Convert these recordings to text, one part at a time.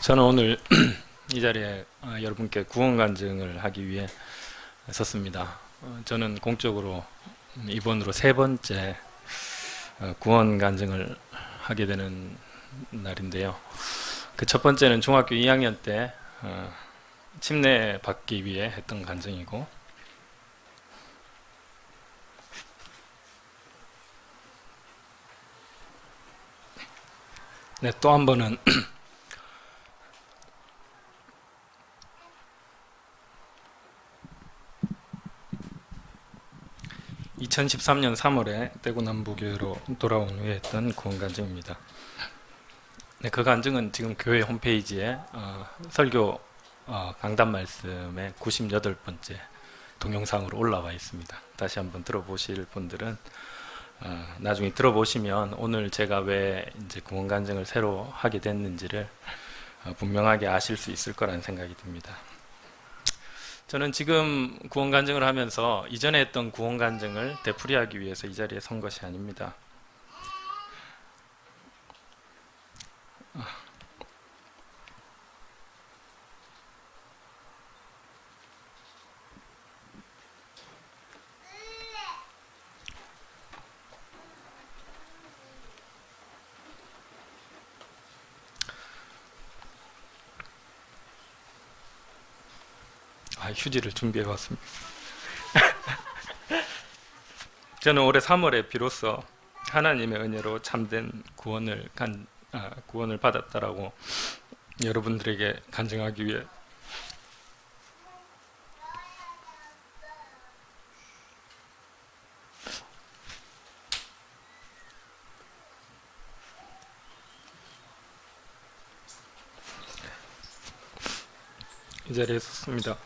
저는 오늘 이 자리에 여러분께 구원 간증을 하기 위해 섰습니다. 저는 공적으로 이번으로 세 번째 구원 간증을 하게 되는 날인데요. 그 첫 번째는 중학교 2학년 때 침례 받기 위해 했던 간증이고, 네, 또 한 번은 2013년 3월에 대구 남부교회로 돌아온 후에 했던 구원 간증입니다. 네, 그 간증은 지금 교회 홈페이지에 설교 강단 말씀의 98번째 동영상으로 올라와 있습니다. 다시 한번 들어보실 분들은 나중에 들어보시면 오늘 제가 왜 이제 구원 간증을 새로 하게 됐는지를 분명하게 아실 수 있을 거라는 생각이 듭니다. 저는 지금 구원 간증을 하면서 이전에 했던 구원 간증을 되풀이하기 위해서 이 자리에 선 것이 아닙니다. 휴지를 준비해 왔습니다. 저는 올해 3월에 비로소 하나님의 은혜로 참된 구원을 받았다라고 여러분들에게 간증하기 위해 이 자리에 섰습니다.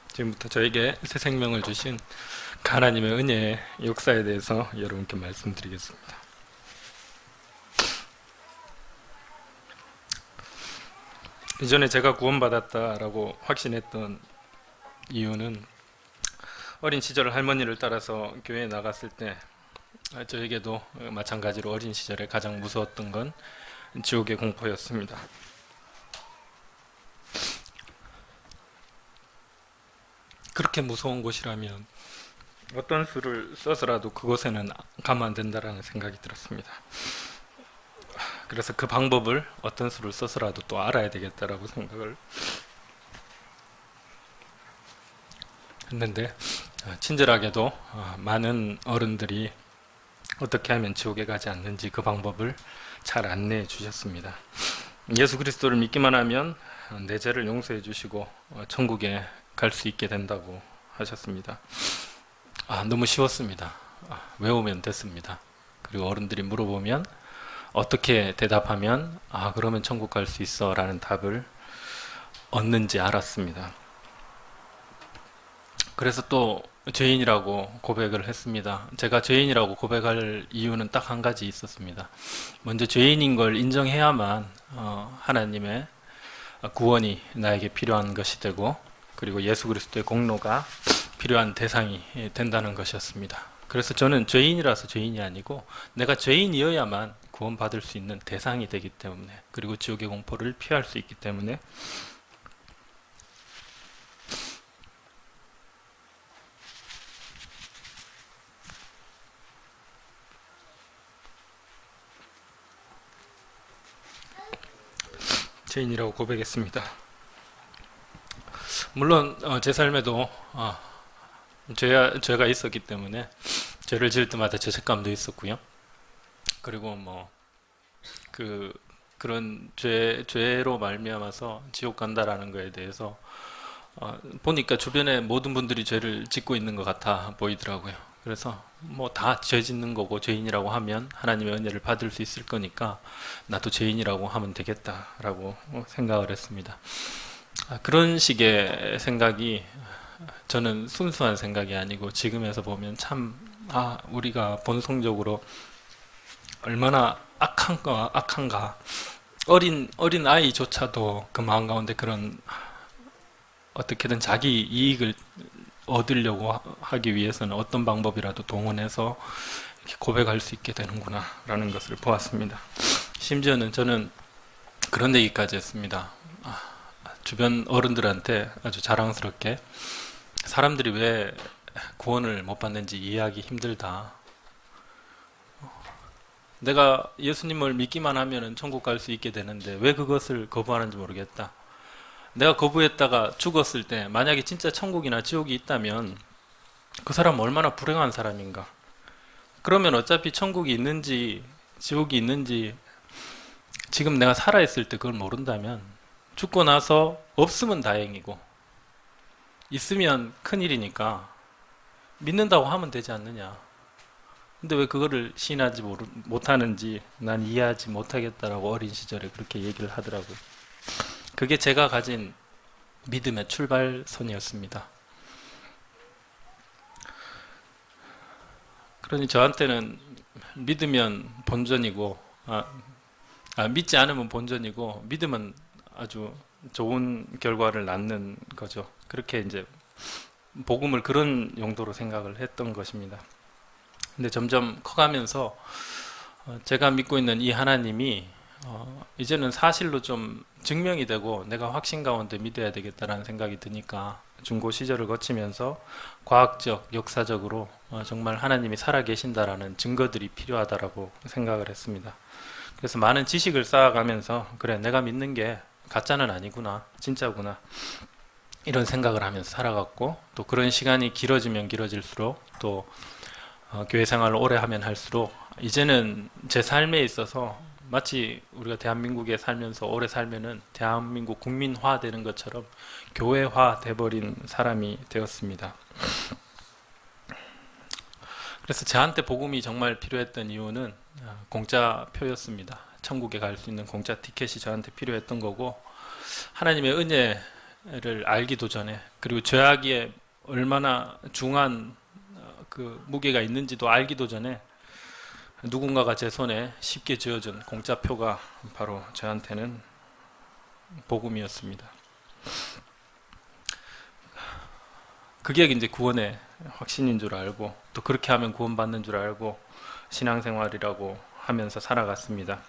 지금부터 저에게 새 생명을 주신 하나님의 은혜의 역사에 대해서 여러분께 말씀드리겠습니다. 이전에 제가 구원받았다라고 확신했던 이유는 어린 시절 할머니를 따라서 교회에 나갔을 때 저에게도 마찬가지로 어린 시절에 가장 무서웠던 건 지옥의 공포였습니다. 그렇게 무서운 곳이라면 어떤 수를 써서라도 그곳에는 가면 안 된다라는 생각이 들었습니다. 그래서 그 방법을 어떤 수를 써서라도 또 알아야 되겠다라고 생각을 했는데, 친절하게도 많은 어른들이 어떻게 하면 지옥에 가지 않는지 그 방법을 잘 안내해 주셨습니다. 예수 그리스도를 믿기만 하면 내 죄를 용서해 주시고 천국에 갈 수 있게 된다고 하셨습니다. 너무 쉬웠습니다. 외우면 됐습니다. 그리고 어른들이 물어보면 어떻게 대답하면 그러면 천국 갈 수 있어 라는 답을 얻는지 알았습니다. 그래서 또 죄인이라고 고백을 했습니다. 제가 죄인이라고 고백할 이유는 딱 한 가지 있었습니다. 먼저 죄인인 걸 인정해야만 하나님의 구원이 나에게 필요한 것이 되고, 그리고 예수 그리스도의 공로가 필요한 대상이 된다는 것이었습니다. 그래서 저는 죄인이라서 죄인이 아니고 내가 죄인이어야만 구원받을 수 있는 대상이 되기 때문에, 그리고 지옥의 공포를 피할 수 있기 때문에 죄인이라고 고백했습니다. 물론 제 삶에도 죄가 있었기 때문에 죄를 지을 때마다 죄책감도 있었고요. 그리고 그런 죄로 말미암아서 지옥 간다라는 거에 대해서 보니까 주변에 모든 분들이 죄를 짓고 있는 것 같아 보이더라고요. 그래서 다 죄 짓는 거고 죄인이라고 하면 하나님의 은혜를 받을 수 있을 거니까 나도 죄인이라고 하면 되겠다라고 생각을 했습니다. 그런 식의 생각이 저는 순수한 생각이 아니고 지금에서 보면 참 우리가 본성적으로 얼마나 악한가. 어린 아이조차도 그 마음 가운데 그런 어떻게든 자기 이익을 얻으려고 하기 위해서는 어떤 방법이라도 동원해서 이렇게 고백할 수 있게 되는구나 라는 것을 보았습니다. 심지어는 저는 그런 얘기까지 했습니다. 주변 어른들한테 아주 자랑스럽게 사람들이 왜 구원을 못 받는지 이해하기 힘들다. 내가 예수님을 믿기만 하면 천국 갈 수 있게 되는데 왜 그것을 거부하는지 모르겠다. 내가 거부했다가 죽었을 때 만약에 진짜 천국이나 지옥이 있다면 그 사람은 얼마나 불행한 사람인가. 그러면 어차피 천국이 있는지 지옥이 있는지 지금 내가 살아있을 때 그걸 모른다면 죽고 나서 없으면 다행이고 있으면 큰일이니까 믿는다고 하면 되지 않느냐. 근데 왜 그거를 시인하지 못하는지 난 이해하지 못하겠다라고 어린 시절에 그렇게 얘기를 하더라고요. 그게 제가 가진 믿음의 출발선이었습니다. 그러니 저한테는 믿으면 본전이고 믿지 않으면 본전이고 믿으면 아주 좋은 결과를 낳는 거죠. 그렇게 이제 복음을 그런 용도로 생각을 했던 것입니다. 근데 점점 커가면서 제가 믿고 있는 이 하나님이 이제는 사실로 좀 증명이 되고 내가 확신 가운데 믿어야 되겠다라는 생각이 드니까 중고 시절을 거치면서 과학적, 역사적으로 정말 하나님이 살아계신다라는 증거들이 필요하다라고 생각을 했습니다. 그래서 많은 지식을 쌓아가면서 그래, 내가 믿는 게 가짜는 아니구나, 진짜구나, 이런 생각을 하면서 살아갔고, 또 그런 시간이 길어지면 길어질수록 또 교회 생활을 오래 하면 할수록 이제는 제 삶에 있어서 마치 우리가 대한민국에 살면서 오래 살면은 대한민국 국민화 되는 것처럼 교회화 돼버린 사람이 되었습니다. 그래서 저한테 복음이 정말 필요했던 이유는 공짜 표였습니다. 천국에 갈 수 있는 공짜 티켓이 저한테 필요했던 거고, 하나님의 은혜를 알기도 전에, 그리고 죄악에 얼마나 중한 그 무게가 있는지도 알기도 전에 누군가가 제 손에 쉽게 쥐어준 공짜표가 바로 저한테는 복음이었습니다. 그게 이제 구원의 확신인 줄 알고, 또 그렇게 하면 구원받는 줄 알고 신앙생활이라고 하면서 살아갔습니다.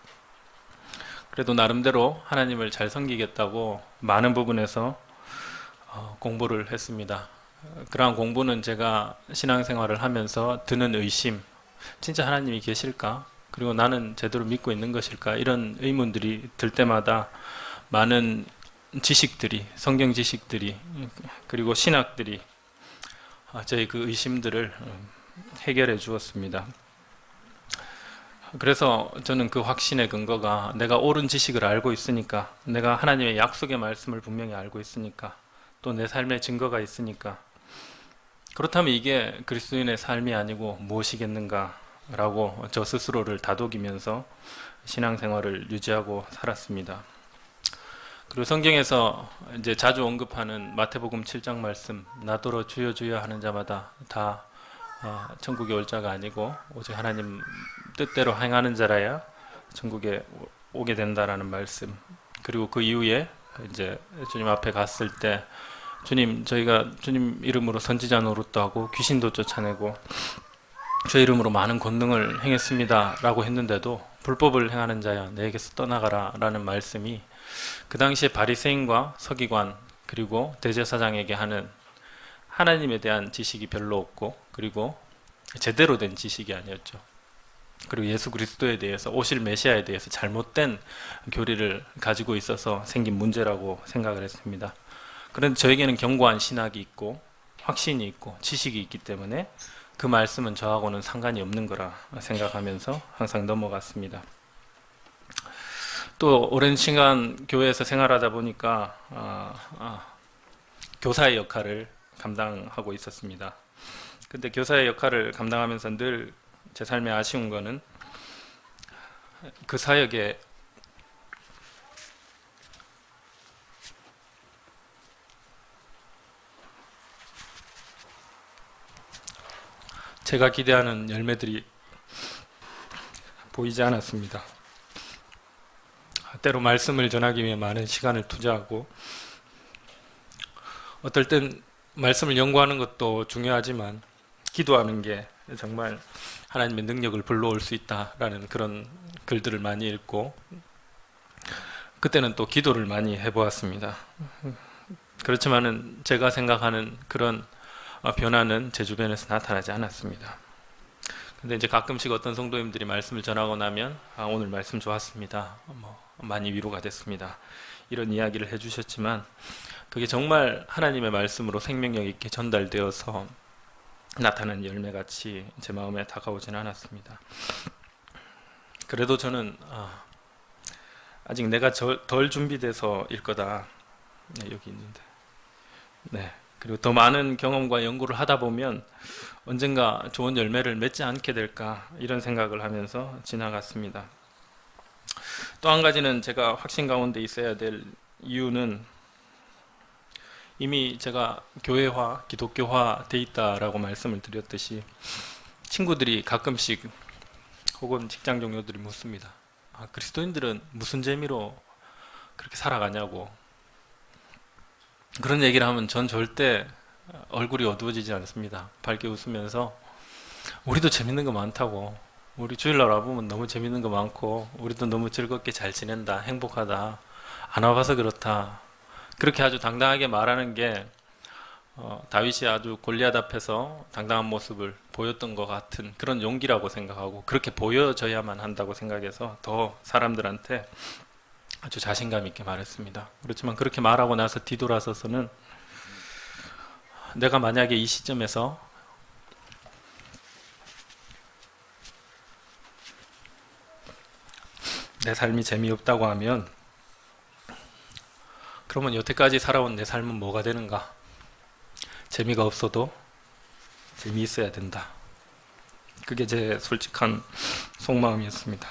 그래도 나름대로 하나님을 잘 섬기겠다고 많은 부분에서 공부를 했습니다. 그러한 공부는 제가 신앙생활을 하면서 드는 의심, 진짜 하나님이 계실까? 그리고 나는 제대로 믿고 있는 것일까? 이런 의문들이 들 때마다 많은 지식들이, 성경 지식들이, 그리고 신학들이 저희 그 의심들을 해결해 주었습니다. 그래서 저는 그 확신의 근거가 내가 옳은 지식을 알고 있으니까, 내가 하나님의 약속의 말씀을 분명히 알고 있으니까, 또 내 삶의 증거가 있으니까, 그렇다면 이게 그리스도인의 삶이 아니고 무엇이겠는가 라고 저 스스로를 다독이면서 신앙생활을 유지하고 살았습니다. 그리고 성경에서 이제 자주 언급하는 마태복음 7장 말씀, 나더러 주여 주여 하는 자마다 다 천국에 올 자가 아니고 오직 하나님 뜻대로 행하는 자라야 천국에 오게 된다라는 말씀, 그리고 그 이후에 이제 주님 앞에 갔을 때 주님, 저희가 주님 이름으로 선지자 노릇도 하고 귀신도 쫓아내고 주 이름으로 많은 권능을 행했습니다 라고 했는데도 불법을 행하는 자야 내게서 떠나가라 라는 말씀이 그 당시에 바리새인과 서기관 그리고 대제사장에게 하는 하나님에 대한 지식이 별로 없고, 그리고 제대로 된 지식이 아니었죠. 그리고 예수 그리스도에 대해서, 오실 메시아에 대해서 잘못된 교리를 가지고 있어서 생긴 문제라고 생각을 했습니다. 그런데 저에게는 견고한 신학이 있고 확신이 있고 지식이 있기 때문에 그 말씀은 저하고는 상관이 없는 거라 생각하면서 항상 넘어갔습니다. 또 오랜 시간 교회에서 생활하다 보니까 교사의 역할을 감당하고 있었습니다. 근데 교사의 역할을 감당하면서 늘 제 삶에 아쉬운 거는 그 사역에 제가 기대하는 열매들이 보이지 않았습니다. 때로 말씀을 전하기 위해 많은 시간을 투자하고, 어떨 땐 말씀을 연구하는 것도 중요하지만 기도하는 게 정말 하나님의 능력을 불러올 수 있다라는 그런 글들을 많이 읽고, 그때는 또 기도를 많이 해보았습니다. 그렇지만은 제가 생각하는 그런 변화는 제 주변에서 나타나지 않았습니다. 근데 이제 가끔씩 어떤 성도님들이 말씀을 전하고 나면 오늘 말씀 좋았습니다. 많이 위로가 됐습니다. 이런 이야기를 해주셨지만 그게 정말 하나님의 말씀으로 생명력 있게 전달되어서 나타나는 열매같이 제 마음에 다가오지는 않았습니다. 그래도 저는 아직 내가 덜 준비돼서 일 거다. 네, 여기 있는데. 네. 그리고 더 많은 경험과 연구를 하다 보면 언젠가 좋은 열매를 맺지 않게 될까 이런 생각을 하면서 지나갔습니다. 또 한 가지는 제가 확신 가운데 있어야 될 이유는 이미 제가 교회화, 기독교화 돼 있다라고 말씀을 드렸듯이 친구들이 가끔씩 혹은 직장 동료들이 묻습니다. 그리스도인들은 무슨 재미로 그렇게 살아가냐고. 그런 얘기를 하면 전 절대 얼굴이 어두워지지 않습니다. 밝게 웃으면서 우리도 재밌는 거 많다고, 우리 주일날 와보면 너무 재밌는 거 많고 우리도 너무 즐겁게 잘 지낸다, 행복하다, 안 와봐서 그렇다, 그렇게 아주 당당하게 말하는 게 다윗이 아주 골리앗 앞에서 당당한 모습을 보였던 것 같은 그런 용기라고 생각하고 그렇게 보여져야만 한다고 생각해서 더 사람들한테 아주 자신감 있게 말했습니다. 그렇지만 그렇게 말하고 나서 뒤돌아서서는 내가 만약에 이 시점에서 내 삶이 재미없다고 하면 그러면 여태까지 살아온 내 삶은 뭐가 되는가? 재미가 없어도 재미있어야 된다. 그게 제 솔직한 속마음이었습니다.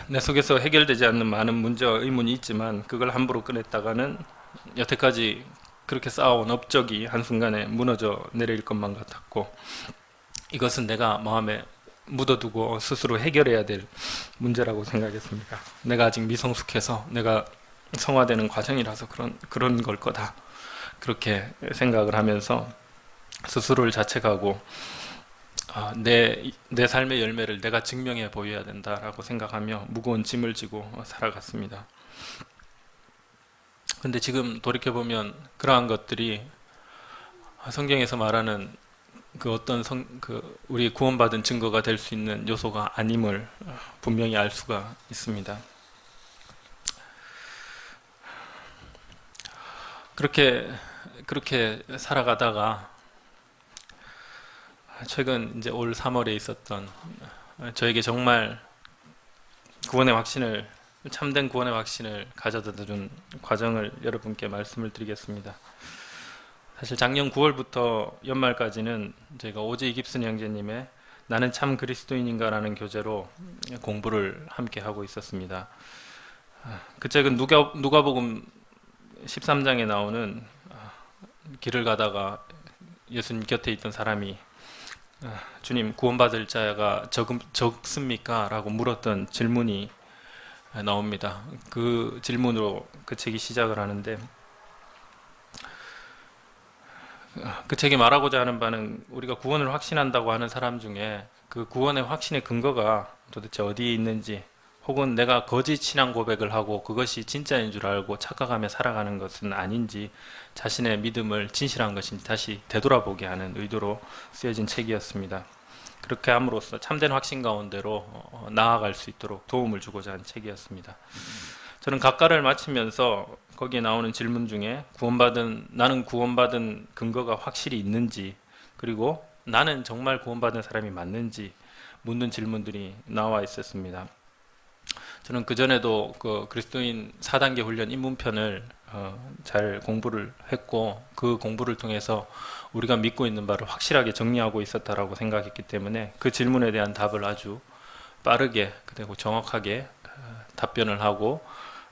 내 속에서 해결되지 않는 많은 문제와 의문이 있지만 그걸 함부로 꺼냈다가는 여태까지 그렇게 쌓아온 업적이 한순간에 무너져 내릴 것만 같았고, 이것은 내가 마음에 묻어두고 스스로 해결해야 될 문제라고 생각했습니다. 내가 아직 미성숙해서 내가 성화되는 과정이라서 그런 걸 거다, 그렇게 생각을 하면서 스스로를 자책하고 내 삶의 열매를 내가 증명해 보여야 된다라고 생각하며 무거운 짐을 지고 살아갔습니다. 근데 지금 돌이켜보면 그러한 것들이 성경에서 말하는 그 어떤 우리 구원받은 증거가 될 수 있는 요소가 아님을 분명히 알 수가 있습니다. 그렇게 살아가다가 최근 이제 올 3월에 있었던 저에게 정말 참된 구원의 확신을 가져다 준 과정을 여러분께 말씀을 드리겠습니다. 사실 작년 9월부터 연말까지는 저희가 오제이 깁슨 형제님의 나는 참 그리스도인인가 라는 교재로 공부를 함께 하고 있었습니다. 그 책은 누가복음 13장에 나오는 길을 가다가 예수님 곁에 있던 사람이 주님, 구원받을 자가 적습니까? 라고 물었던 질문이 나옵니다. 그 질문으로 그 책이 시작을 하는데, 그 책이 말하고자 하는 바는 우리가 구원을 확신한다고 하는 사람 중에 그 구원의 확신의 근거가 도대체 어디에 있는지, 혹은 내가 거짓 신앙 고백을 하고 그것이 진짜인 줄 알고 착각하며 살아가는 것은 아닌지, 자신의 믿음을 진실한 것인지 다시 되돌아보게 하는 의도로 쓰여진 책이었습니다. 그렇게 함으로써 참된 확신 가운데로 나아갈 수 있도록 도움을 주고자 한 책이었습니다. 저는 각과를 마치면서 거기에 나오는 질문 중에 나는 구원받은 근거가 확실히 있는지, 그리고 나는 정말 구원받은 사람이 맞는지 묻는 질문들이 나와 있었습니다. 저는 그전에도 그 그리스도인 4단계 훈련 입문편을 잘 공부를 했고, 그 공부를 통해서 우리가 믿고 있는 바를 확실하게 정리하고 있었다라고 생각했기 때문에 그 질문에 대한 답을 아주 빠르게 그리고 정확하게 답변을 하고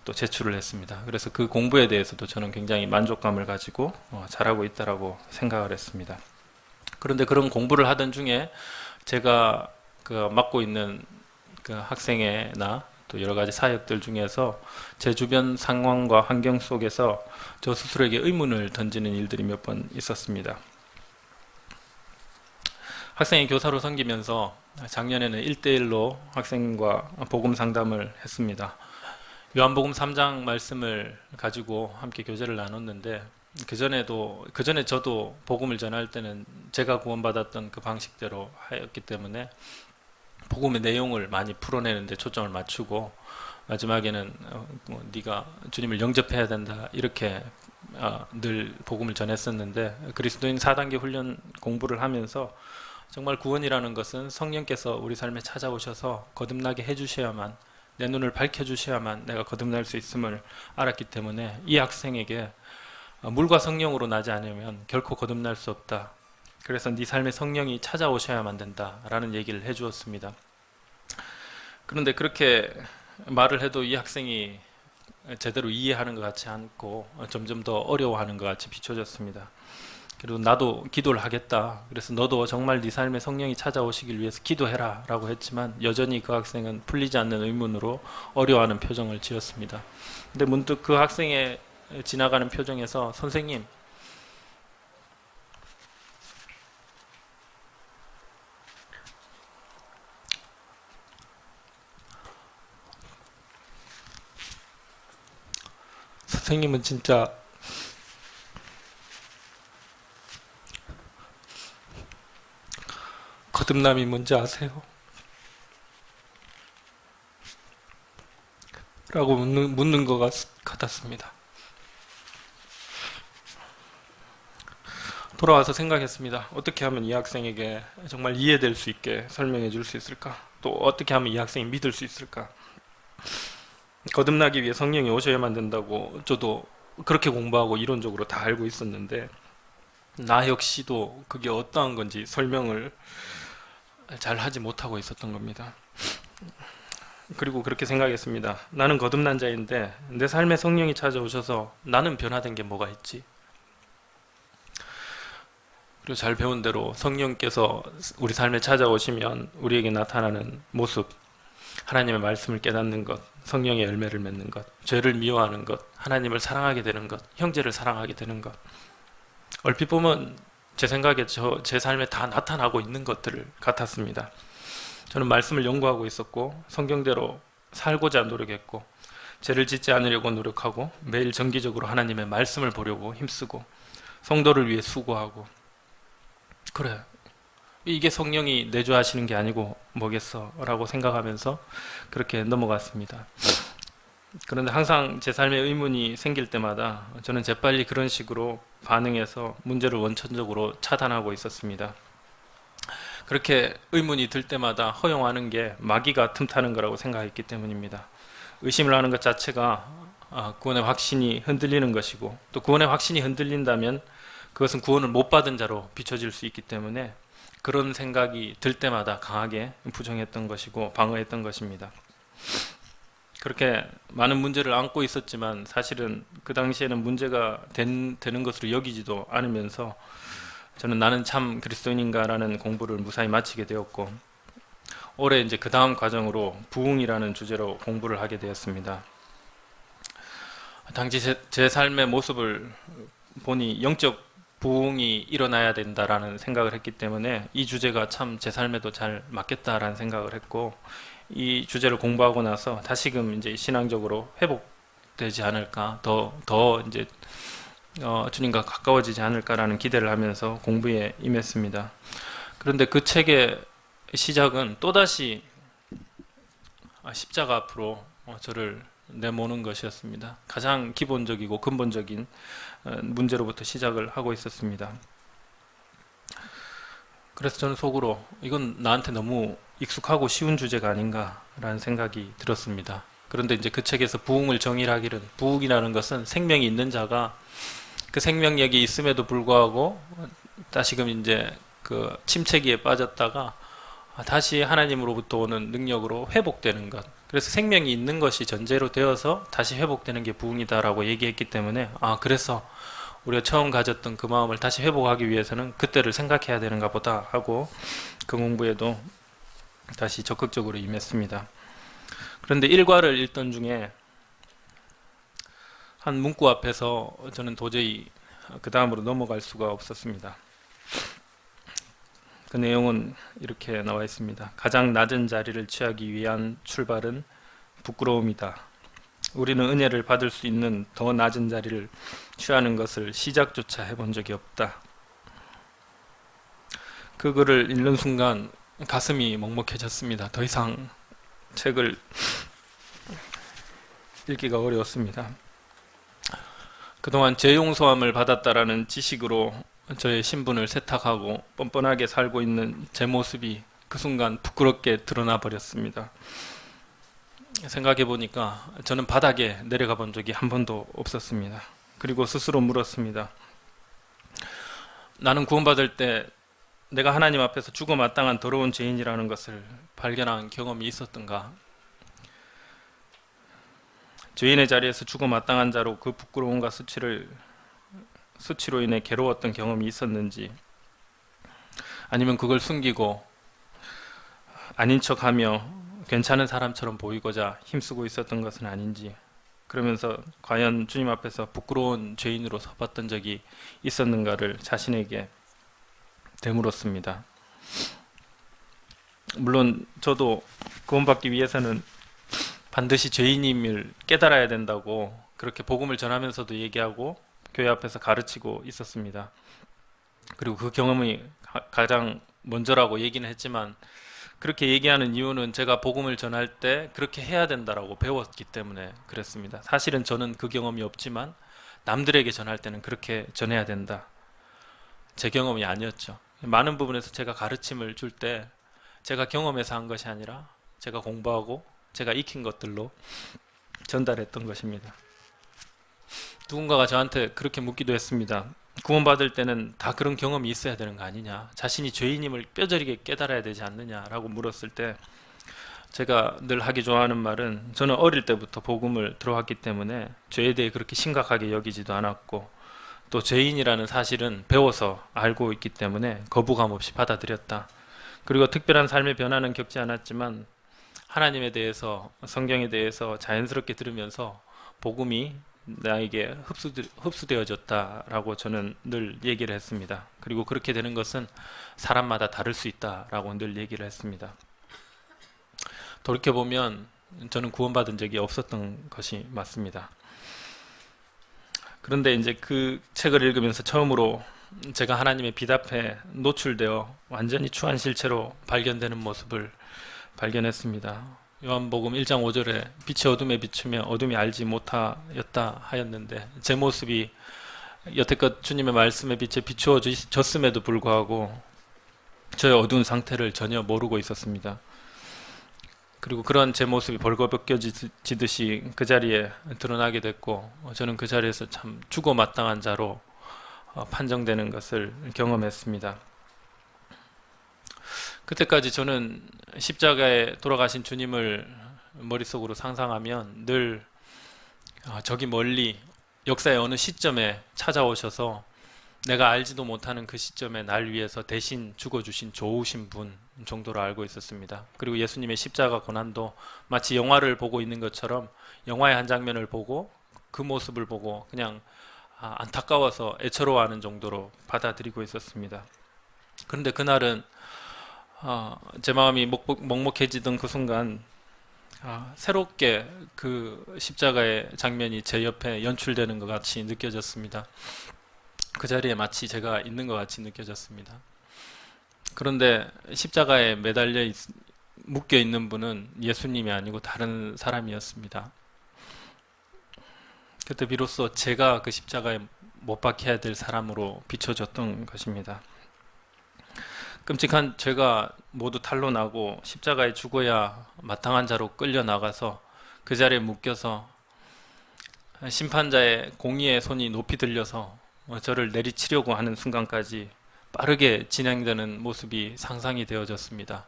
또 제출을 했습니다. 그래서 그 공부에 대해서도 저는 굉장히 만족감을 가지고 잘하고 있다라고 생각을 했습니다. 그런데 그런 공부를 하던 중에 제가 맡고 있는 그 학생회나 또 여러 가지 사역들 중에서 제 주변 상황과 환경 속에서 저 스스로에게 의문을 던지는 일들이 몇 번 있었습니다. 학생이 교사로 섬기면서 작년에는 1대1로 학생과 복음 상담을 했습니다. 요한복음 3장 말씀을 가지고 함께 교제를 나눴는데 그 전에 저도 복음을 전할 때는 제가 구원받았던 그 방식대로 하였기 때문에 복음의 내용을 많이 풀어내는데 초점을 맞추고 마지막에는 네가 주님을 영접해야 된다 이렇게 늘 복음을 전했었는데 그리스도인 4단계 훈련 공부를 하면서 정말 구원이라는 것은 성령께서 우리 삶에 찾아오셔서 거듭나게 해주셔야만 내 눈을 밝혀주셔야만 내가 거듭날 수 있음을 알았기 때문에 이 학생에게 물과 성령으로 나지 않으면 결코 거듭날 수 없다. 그래서 네 삶에 성령이 찾아오셔야만 된다라는 얘기를 해주었습니다. 그런데 그렇게 말을 해도 이 학생이 제대로 이해하는 것 같지 않고 점점 더 어려워하는 것 같이 비춰졌습니다. 그리고 나도 기도를 하겠다. 그래서 너도 정말 네 삶에 성령이 찾아오시길 위해서 기도해라 라고 했지만 여전히 그 학생은 풀리지 않는 의문으로 어려워하는 표정을 지었습니다. 근데 문득 그 학생의 지나가는 표정에서 선생님, 선생님은 진짜 거듭남이 뭔지 아세요? 라고 묻는 것 같았습니다. 돌아와서 생각했습니다. 어떻게 하면 이 학생에게 정말 이해될 수 있게 설명해 줄 수 있을까? 또 어떻게 하면 이 학생이 믿을 수 있을까? 거듭나기 위해 성령이 오셔야만 된다고 저도 그렇게 공부하고 이론적으로 다 알고 있었는데 나 역시도 그게 어떠한 건지 설명을 잘 하지 못하고 있었던 겁니다. 그리고 그렇게 생각했습니다. 나는 거듭난 자인데 내 삶에 성령이 찾아오셔서 나는 변화된 게 뭐가 있지? 그리고 잘 배운 대로 성령께서 우리 삶에 찾아오시면 우리에게 나타나는 모습, 하나님의 말씀을 깨닫는 것, 성령의 열매를 맺는 것, 죄를 미워하는 것, 하나님을 사랑하게 되는 것, 형제를 사랑하게 되는 것. 얼핏 보면 제 생각에 제 삶에 다 나타나고 있는 것들을 같았습니다. 저는 말씀을 연구하고 있었고 성경대로 살고자 노력했고 죄를 짓지 않으려고 노력하고 매일 정기적으로 하나님의 말씀을 보려고 힘쓰고 성도를 위해 수고하고 그래 이게 성령이 내주하시는 게 아니고 뭐겠어 라고 생각하면서 그렇게 넘어갔습니다. 그런데 항상 제 삶에 의문이 생길 때마다 저는 재빨리 그런 식으로 반응해서 문제를 원천적으로 차단하고 있었습니다. 그렇게 의문이 들 때마다 허용하는 게 마귀가 틈타는 거라고 생각했기 때문입니다. 의심을 하는 것 자체가 구원의 확신이 흔들리는 것이고 또 구원의 확신이 흔들린다면 그것은 구원을 못 받은 자로 비춰질 수 있기 때문에 그런 생각이 들 때마다 강하게 부정했던 것이고 방어했던 것입니다. 그렇게 많은 문제를 안고 있었지만 사실은 그 당시에는 문제가 되는 것으로 여기지도 않으면서 저는 나는 참 그리스도인인가라는 공부를 무사히 마치게 되었고 올해 이제 그 다음 과정으로 부흥이라는 주제로 공부를 하게 되었습니다. 당시 제 삶의 모습을 보니 영적 부흥이 일어나야 된다라는 생각을 했기 때문에 이 주제가 참 제 삶에도 잘 맞겠다라는 생각을 했고 이 주제를 공부하고 나서 다시금 이제 신앙적으로 회복되지 않을까 더 이제 주님과 가까워지지 않을까라는 기대를 하면서 공부에 임했습니다. 그런데 그 책의 시작은 또다시 십자가 앞으로 저를 내모는 것이었습니다. 가장 기본적이고 근본적인 문제로부터 시작을 하고 있었습니다. 그래서 저는 속으로 이건 나한테 너무 익숙하고 쉬운 주제가 아닌가라는 생각이 들었습니다. 그런데 이제 그 책에서 부흥을 정의하기는 부흥이라는 것은 생명이 있는 자가 그 생명력이 있음에도 불구하고 다시금 이제 그 침체기에 빠졌다가 다시 하나님으로부터 오는 능력으로 회복되는 것. 그래서 생명이 있는 것이 전제로 되어서 다시 회복되는 게 부흥이다라고 얘기했기 때문에 그래서 우리가 처음 가졌던 그 마음을 다시 회복하기 위해서는 그때를 생각해야 되는가 보다 하고 그 공부에도 다시 적극적으로 임했습니다. 그런데 일과를 읽던 중에 한 문구 앞에서 저는 도저히 그 다음으로 넘어갈 수가 없었습니다. 그 내용은 이렇게 나와 있습니다. 가장 낮은 자리를 취하기 위한 출발은 부끄러움이다. 우리는 은혜를 받을 수 있는 더 낮은 자리를 취하는 것을 시작조차 해본 적이 없다. 그 글을 읽는 순간 가슴이 먹먹해졌습니다. 더 이상 책을 읽기가 어려웠습니다. 그동안 재용서함을 받았다라는 지식으로 저의 신분을 세탁하고 뻔뻔하게 살고 있는 제 모습이 그 순간 부끄럽게 드러나 버렸습니다. 생각해 보니까 저는 바닥에 내려가 본 적이 한 번도 없었습니다. 그리고 스스로 물었습니다. 나는 구원받을 때 내가 하나님 앞에서 죽어 마땅한 더러운 죄인이라는 것을 발견한 경험이 있었던가? 죄인의 자리에서 죽어 마땅한 자로 그 부끄러움과 수치로 인해 괴로웠던 경험이 있었는지, 아니면 그걸 숨기고 아닌 척하며 괜찮은 사람처럼 보이고자 힘쓰고 있었던 것은 아닌지, 그러면서 과연 주님 앞에서 부끄러운 죄인으로 서봤던 적이 있었는가를 자신에게 되물었습니다. 물론 저도 구원받기 위해서는 반드시 죄인임을 깨달아야 된다고 그렇게 복음을 전하면서도 얘기하고 교회 앞에서 가르치고 있었습니다. 그리고 그 경험이 가장 먼저라고 얘기는 했지만, 그렇게 얘기하는 이유는 제가 복음을 전할 때 그렇게 해야 된다라고 배웠기 때문에 그랬습니다. 사실은 저는 그 경험이 없지만 남들에게 전할 때는 그렇게 전해야 된다. 제 경험이 아니었죠. 많은 부분에서 제가 가르침을 줄 때 제가 경험해서 한 것이 아니라 제가 공부하고 제가 익힌 것들로 전달했던 것입니다. 누군가가 저한테 그렇게 묻기도 했습니다. 구원받을 때는 다 그런 경험이 있어야 되는 거 아니냐, 자신이 죄인임을 뼈저리게 깨달아야 되지 않느냐라고 물었을 때 제가 늘 하기 좋아하는 말은, 저는 어릴 때부터 복음을 들어왔기 때문에 죄에 대해 그렇게 심각하게 여기지도 않았고, 또 죄인이라는 사실은 배워서 알고 있기 때문에 거부감 없이 받아들였다. 그리고 특별한 삶의 변화는 겪지 않았지만 하나님에 대해서, 성경에 대해서 자연스럽게 들으면서 복음이 나에게 흡수되어졌다라고 저는 늘 얘기를 했습니다. 그리고 그렇게 되는 것은 사람마다 다를 수 있다라고 늘 얘기를 했습니다. 돌이켜보면 저는 구원받은 적이 없었던 것이 맞습니다. 그런데 이제 그 책을 읽으면서 처음으로 제가 하나님의 빛 앞에 노출되어 완전히 추한 실체로 발견되는 모습을 발견했습니다. 요한복음 1장 5절에 빛이 어둠에 비추며 어둠이 알지 못하였다 하였는데, 제 모습이 여태껏 주님의 말씀에 빛에 비추어졌음에도 불구하고 저의 어두운 상태를 전혀 모르고 있었습니다. 그리고 그런 제 모습이 벌거벗겨지듯이 그 자리에 드러나게 됐고, 저는 그 자리에서 참 죽어 마땅한 자로 판정되는 것을 경험했습니다. 그때까지 저는 십자가에 돌아가신 주님을 머릿속으로 상상하면 늘 저기 멀리 역사의 어느 시점에 찾아오셔서 내가 알지도 못하는 그 시점에 날 위해서 대신 죽어주신 좋으신 분 정도로 알고 있었습니다. 그리고 예수님의 십자가 고난도 마치 영화를 보고 있는 것처럼 영화의 한 장면을 보고 그 모습을 보고 그냥 안타까워서 애처로워하는 정도로 받아들이고 있었습니다. 그런데 그날은 제 마음이 먹먹해지던 그 순간 새롭게 그 십자가의 장면이 제 옆에 연출되는 것 같이 느껴졌습니다. 그 자리에 마치 제가 있는 것 같이 느껴졌습니다. 그런데 십자가에 매달려 묶여 있는 분은 예수님이 아니고 다른 사람이었습니다. 그때 비로소 제가 그 십자가에 못 박혀야 될 사람으로 비춰졌던 것입니다. 끔찍한 죄가 모두 탄로나고 십자가에 죽어야 마땅한 자로 끌려나가서 그 자리에 묶여서 심판자의 공의의 손이 높이 들려서 저를 내리치려고 하는 순간까지 빠르게 진행되는 모습이 상상이 되어졌습니다.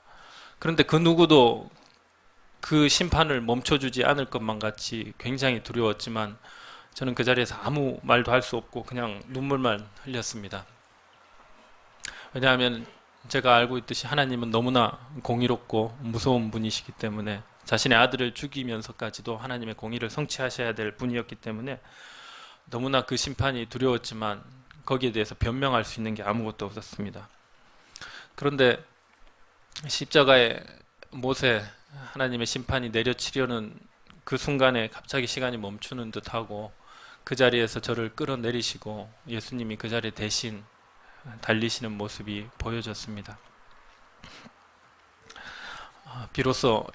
그런데 그 누구도 그 심판을 멈춰주지 않을 것만 같이 굉장히 두려웠지만 저는 그 자리에서 아무 말도 할 수 없고 그냥 눈물만 흘렸습니다. 왜냐하면 제가 알고 있듯이 하나님은 너무나 공의롭고 무서운 분이시기 때문에, 자신의 아들을 죽이면서까지도 하나님의 공의를 성취하셔야 될 분이었기 때문에 너무나 그 심판이 두려웠지만 거기에 대해서 변명할 수 있는 게 아무것도 없었습니다. 그런데 십자가의 못에 하나님의 심판이 내려치려는 그 순간에 갑자기 시간이 멈추는 듯하고 그 자리에서 저를 끌어내리시고 예수님이 그 자리에 대신 달리시는 모습이 보여졌습니다. 비로소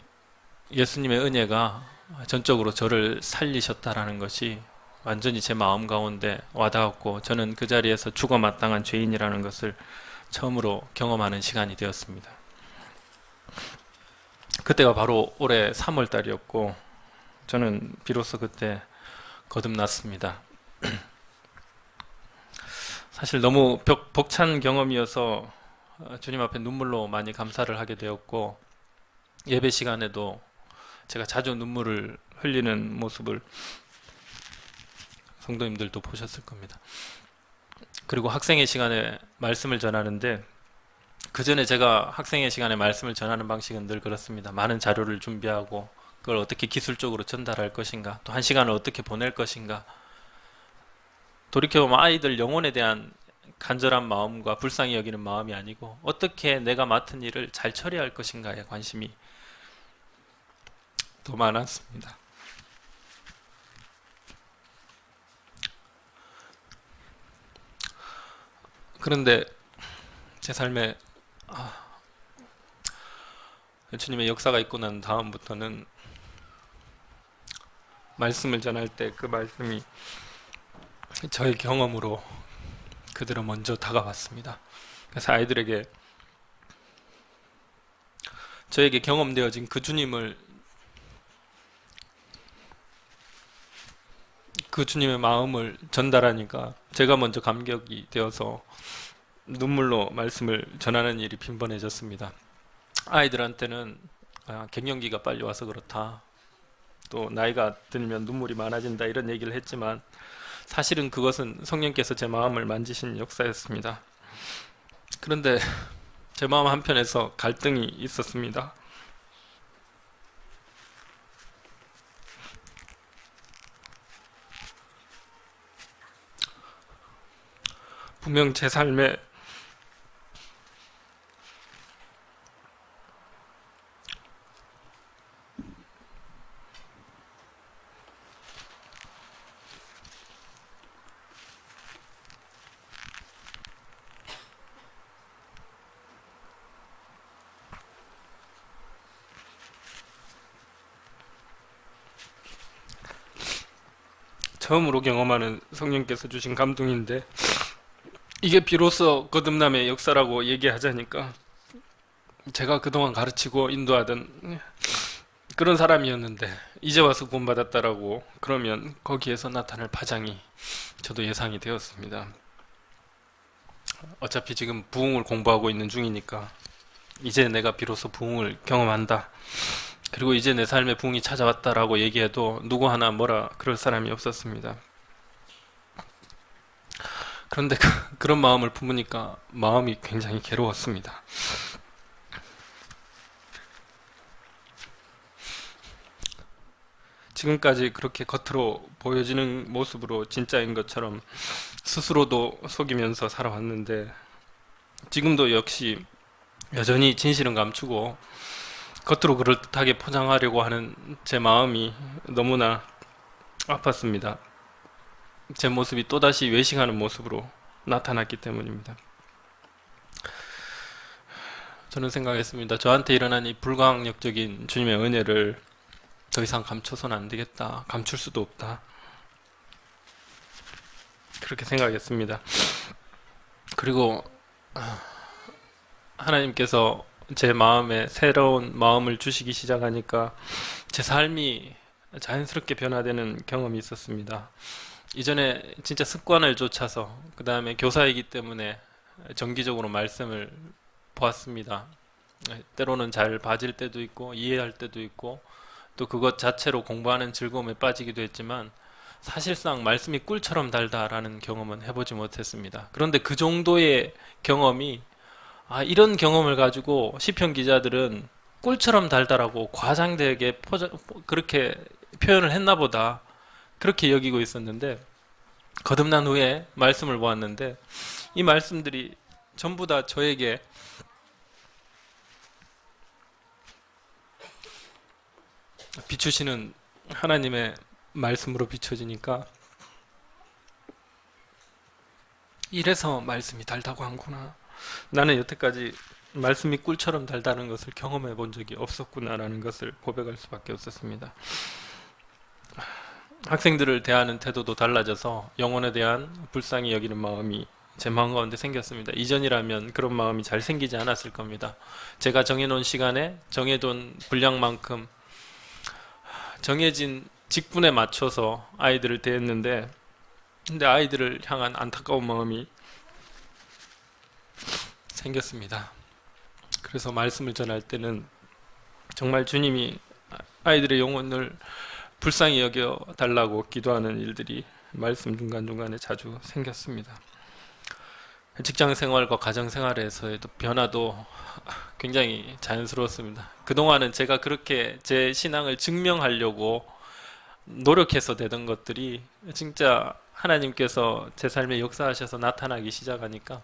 예수님의 은혜가 전적으로 저를 살리셨다라는 것이 완전히 제 마음 가운데 와닿았고 저는 그 자리에서 죽어 마땅한 죄인이라는 것을 처음으로 경험하는 시간이 되었습니다. 그때가 바로 올해 3월 달이었고 저는 비로소 그때 거듭났습니다. 사실 너무 벅찬 경험이어서 주님 앞에 눈물로 많이 감사를 하게 되었고 예배 시간에도 제가 자주 눈물을 흘리는 모습을 성도님들도 보셨을 겁니다. 그리고 학생의 시간에 말씀을 전하는데 그 전에 제가 학생의 시간에 말씀을 전하는 방식은 늘 그렇습니다. 많은 자료를 준비하고 그걸 어떻게 기술적으로 전달할 것인가, 또 한 시간을 어떻게 보낼 것인가. 돌이켜보면 아이들 영혼에 대한 간절한 마음과 불쌍히 여기는 마음이 아니고 어떻게 내가 맡은 일을 잘 처리할 것인가에 관심이 더 많았습니다. 그런데 제 삶에 주님의 역사가 있고 난 다음부터는 말씀을 전할 때 그 말씀이 저의 경험으로 그대로 먼저 다가왔습니다. 그래서 아이들에게 저에게 경험되어진 그 주님을, 그 주님의 마음을 전달하니까 제가 먼저 감격이 되어서 눈물로 말씀을 전하는 일이 빈번해졌습니다. 아이들한테는 갱년기가 빨리 와서 그렇다, 또 나이가 들면 눈물이 많아진다 이런 얘기를 했지만 사실은 그것은 성령께서 제 마음을 만지신 역사였습니다. 그런데 제 마음 한편에서 갈등이 있었습니다. 분명 제 삶에 처음으로 경험하는 성령께서 주신 감동인데 이게 비로소 거듭남의 역사라고 얘기하자니까 제가 그동안 가르치고 인도하던 그런 사람이었는데 이제 와서 구원받았다라고 그러면 거기에서 나타날 파장이 저도 예상이 되었습니다. 어차피 지금 부흥을 공부하고 있는 중이니까 이제 내가 비로소 부흥을 경험한다, 그리고 이제 내 삶에 부흥이 찾아왔다라고 얘기해도 누구 하나 뭐라 그럴 사람이 없었습니다. 그런데 그런 마음을 품으니까 마음이 굉장히 괴로웠습니다. 지금까지 그렇게 겉으로 보여지는 모습으로 진짜인 것처럼 스스로도 속이면서 살아왔는데 지금도 역시 여전히 진실은 감추고 겉으로 그럴듯하게 포장하려고 하는 제 마음이 너무나 아팠습니다. 제 모습이 또다시 외식하는 모습으로 나타났기 때문입니다. 저는 생각했습니다. 저한테 일어난 이 불가항력적인 주님의 은혜를 더 이상 감춰서는 안 되겠다. 감출 수도 없다. 그렇게 생각했습니다. 그리고 하나님께서 제 마음에 새로운 마음을 주시기 시작하니까 제 삶이 자연스럽게 변화되는 경험이 있었습니다. 이전에 진짜 습관을 쫓아서 그 다음에 교사이기 때문에 정기적으로 말씀을 보았습니다. 때로는 잘 봐질 때도 있고 이해할 때도 있고 또 그것 자체로 공부하는 즐거움에 빠지기도 했지만 사실상 말씀이 꿀처럼 달다라는 경험은 해보지 못했습니다. 그런데 그 정도의 경험이 이런 경험을 가지고 시편 기자들은 꿀처럼 달다라고 과장되게 그렇게 표현을 했나 보다, 그렇게 여기고 있었는데 거듭난 후에 말씀을 보았는데 이 말씀들이 전부 다 저에게 비추시는 하나님의 말씀으로 비춰지니까 이래서 말씀이 달다고 하는구나. 나는 여태까지 말씀이 꿀처럼 달다는 것을 경험해 본 적이 없었구나라는 것을 고백할 수밖에 없었습니다. 학생들을 대하는 태도도 달라져서 영혼에 대한 불쌍히 여기는 마음이 제 마음 가운데 생겼습니다. 이전이라면 그런 마음이 잘 생기지 않았을 겁니다. 제가 정해놓은 시간에 정해둔 분량만큼 정해진 직분에 맞춰서 아이들을 대했는데, 근데 아이들을 향한 안타까운 마음이 생겼습니다. 그래서 말씀을 전할 때는 정말 주님이 아이들의 영혼을 불쌍히 여겨 달라고 기도하는 일들이 말씀 중간중간에 자주 생겼습니다. 직장 생활과 가정 생활에서의 변화도 굉장히 자연스러웠습니다. 그동안은 제가 그렇게 제 신앙을 증명하려고 노력해서 되던 것들이 진짜 하나님께서 제 삶에 역사하셔서 나타나기 시작하니까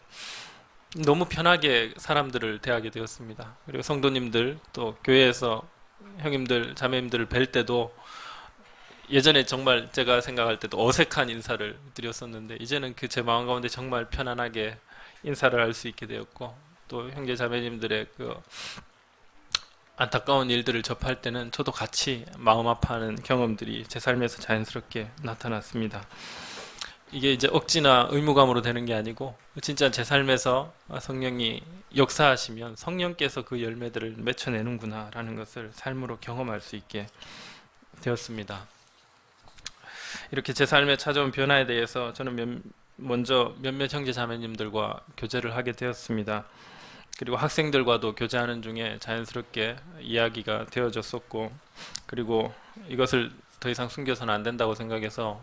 너무 편하게 사람들을 대하게 되었습니다. 그리고 성도님들, 또 교회에서 형님들, 자매님들을 뵐 때도 예전에 정말 제가 생각할 때도 어색한 인사를 드렸었는데, 이제는 그 제 마음 가운데 정말 편안하게 인사를 할 수 있게 되었고, 또 형제 자매님들의 그 안타까운 일들을 접할 때는 저도 같이 마음 아파하는 경험들이 제 삶에서 자연스럽게 나타났습니다. 이게 이제 억지나 의무감으로 되는 게 아니고 진짜 제 삶에서 성령이 역사하시면 성령께서 그 열매들을 맺혀내는구나 라는 것을 삶으로 경험할 수 있게 되었습니다. 이렇게 제 삶에 찾아온 변화에 대해서 저는 먼저 몇몇 형제 자매님들과 교제를 하게 되었습니다. 그리고 학생들과도 교제하는 중에 자연스럽게 이야기가 되어졌었고, 그리고 이것을 더 이상 숨겨서는 안 된다고 생각해서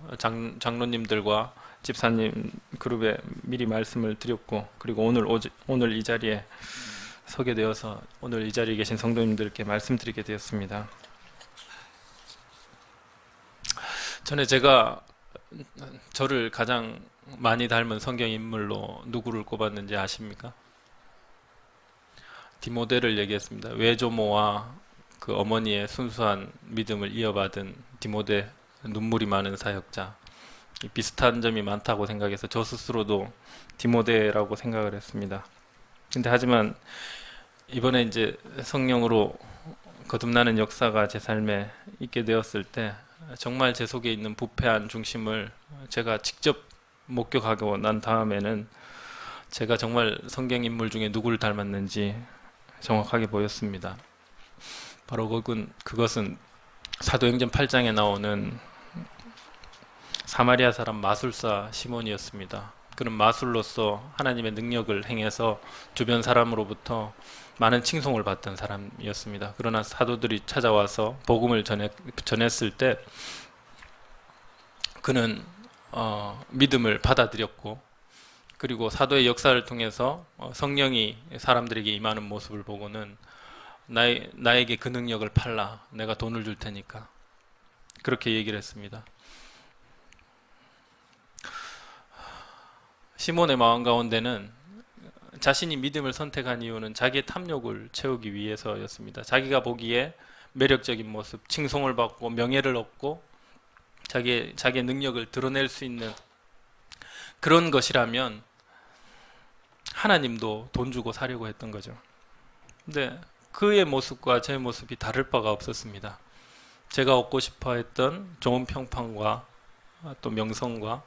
장로님들과 집사님 그룹에 미리 말씀을 드렸고, 그리고 오늘 이 자리에 서게 되어서 오늘 이 자리에 계신 성도님들께 말씀드리게 되었습니다. 전에 제가 저를 가장 많이 닮은 성경 인물로 누구를 꼽았는지 아십니까? 디모데를 얘기했습니다. 외조모와 그 어머니의 순수한 믿음을 이어받은 디모데, 눈물이 많은 사역자. 비슷한 점이 많다고 생각해서 저 스스로도 디모데라고 생각을 했습니다. 근데 하지만 이번에 이제 성령으로 거듭나는 역사가 제 삶에 있게 되었을 때 정말 제 속에 있는 부패한 중심을 제가 직접 목격하고 난 다음에는 제가 정말 성경 인물 중에 누구를 닮았는지 정확하게 보였습니다. 바로 그것은 사도행전 8장에 나오는 사마리아 사람 마술사 시몬이었습니다. 그는 마술로서 하나님의 능력을 행해서 주변 사람으로부터 많은 칭송을 받던 사람이었습니다. 그러나 사도들이 찾아와서 복음을 전했을 때 그는 믿음을 받아들였고, 그리고 사도의 역사를 통해서 성령이 사람들에게 임하는 모습을 보고는 나에게 그 능력을 팔라, 내가 돈을 줄 테니까, 그렇게 얘기를 했습니다. 시몬의 마음 가운데는 자신이 믿음을 선택한 이유는 자기의 탐욕을 채우기 위해서였습니다. 자기가 보기에 매력적인 모습, 칭송을 받고 명예를 얻고 자기의 능력을 드러낼 수 있는 그런 것이라면 하나님도 돈 주고 사려고 했던 거죠. 근데 그의 모습과 제 모습이 다를 바가 없었습니다. 제가 얻고 싶어 했던 좋은 평판과 또 명성과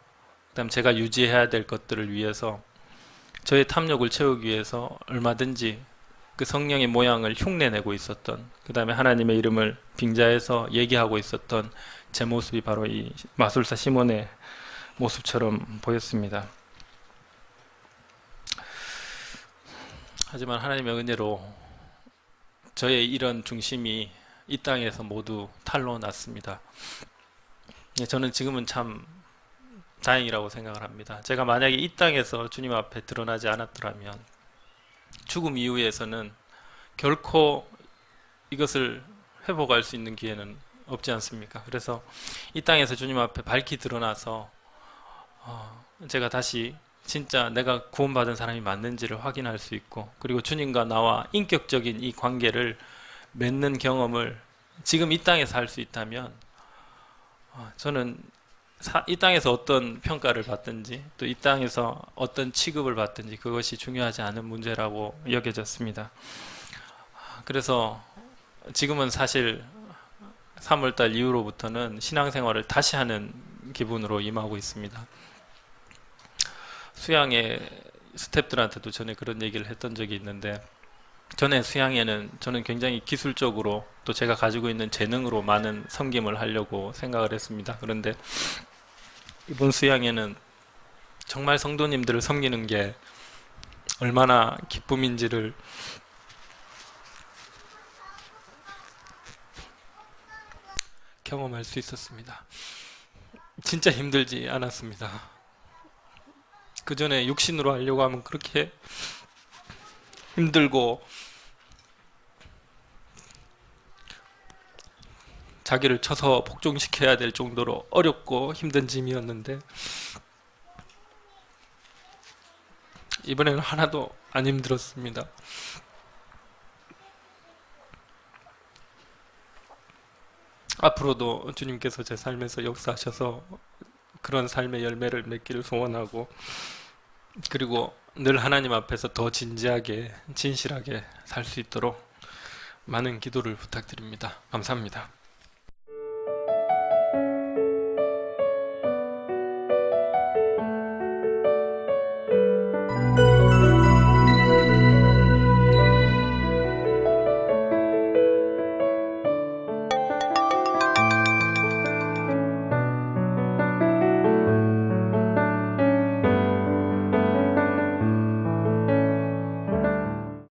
그다음 제가 유지해야 될 것들을 위해서, 저의 탐욕을 채우기 위해서 얼마든지 그 성령의 모양을 흉내내고 있었던, 그 다음에 하나님의 이름을 빙자해서 얘기하고 있었던 제 모습이 바로 이 마술사 시몬의 모습처럼 보였습니다. 하지만 하나님의 은혜로 저의 이런 중심이 이 땅에서 모두 탈로 났습니다. 저는 지금은 참 다행이라고 생각을 합니다. 제가 만약에 이 땅에서 주님 앞에 드러나지 않았더라면 죽음 이후에서는 결코 이것을 회복할 수 있는 기회는 없지 않습니까? 그래서 이 땅에서 주님 앞에 밝히 드러나서 제가 다시 진짜 내가 구원받은 사람이 맞는지를 확인할 수 있고, 그리고 주님과 나와 인격적인 이 관계를 맺는 경험을 지금 이 땅에서 할 수 있다면 저는 이 땅에서 어떤 평가를 받든지 또 이 땅에서 어떤 취급을 받든지 그것이 중요하지 않은 문제라고 여겨졌습니다. 그래서 지금은 사실 3월달 이후로부터는 신앙생활을 다시 하는 기분으로 임하고 있습니다. 수양의 스태프들한테도 전에 그런 얘기를 했던 적이 있는데, 전에 수양회는 저는 굉장히 기술적으로 또 제가 가지고 있는 재능으로 많은 섬김을 하려고 생각을 했습니다. 그런데 이번 수양회는 정말 성도님들을 섬기는 게 얼마나 기쁨인지를 경험할 수 있었습니다. 진짜 힘들지 않았습니다. 그 전에 육신으로 하려고 하면 그렇게 힘들고 자기를 쳐서 복종시켜야 될 정도로 어렵고 힘든 짐이었는데 이번에는 하나도 안 힘들었습니다. 앞으로도 주님께서 제 삶에서 역사하셔서 그런 삶의 열매를 맺기를 소원하고, 그리고 늘 하나님 앞에서 더 진지하게 진실하게 살 수 있도록 많은 기도를 부탁드립니다. 감사합니다.